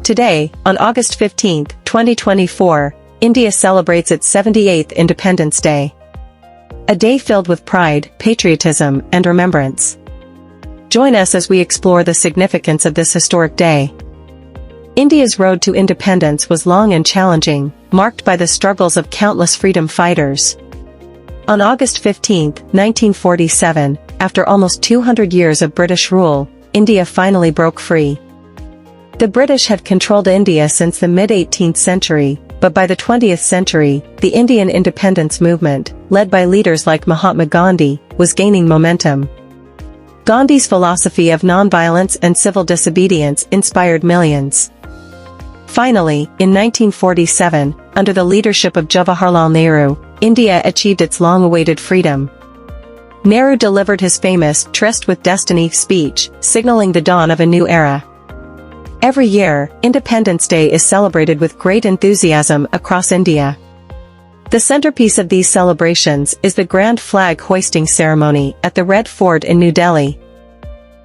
Today, on August 15, 2024, India celebrates its 78th Independence Day. A day filled with pride, patriotism, and remembrance. Join us as we explore the significance of this historic day. India's road to independence was long and challenging, marked by the struggles of countless freedom fighters. On August 15, 1947, after almost 200 years of British rule, India finally broke free. The British had controlled India since the mid-18th century, but by the 20th century, the Indian independence movement, led by leaders like Mahatma Gandhi, was gaining momentum. Gandhi's philosophy of nonviolence and civil disobedience inspired millions. Finally, in 1947, under the leadership of Jawaharlal Nehru, India achieved its long-awaited freedom. Nehru delivered his famous "Tryst with Destiny" speech, signaling the dawn of a new era. Every year, Independence Day is celebrated with great enthusiasm across India. The centerpiece of these celebrations is the grand flag hoisting ceremony at the Red Fort in New Delhi.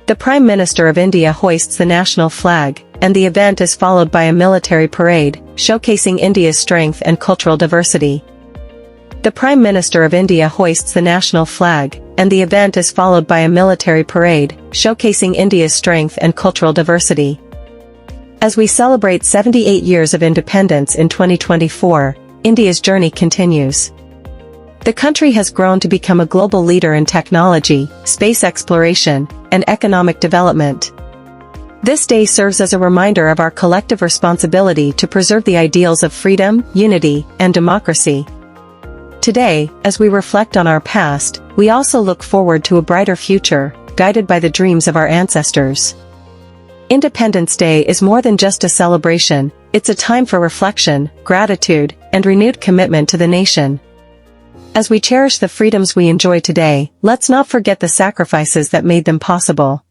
The Prime Minister of India hoists the national flag, and the event is followed by a military parade, showcasing India's strength and cultural diversity. The Prime Minister of India hoists the national flag, and the event is followed by a military parade, showcasing India's strength and cultural diversity. As we celebrate 78 years of independence in 2024, India's journey continues. The country has grown to become a global leader in technology, space exploration, and economic development. This day serves as a reminder of our collective responsibility to preserve the ideals of freedom, unity, and democracy. Today, as we reflect on our past, we also look forward to a brighter future, guided by the dreams of our ancestors. Independence Day is more than just a celebration, it's a time for reflection, gratitude, and renewed commitment to the nation. As we cherish the freedoms we enjoy today, let's not forget the sacrifices that made them possible.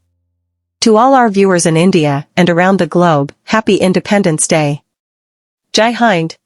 To all our viewers in India and around the globe, happy Independence Day. Jai Hind.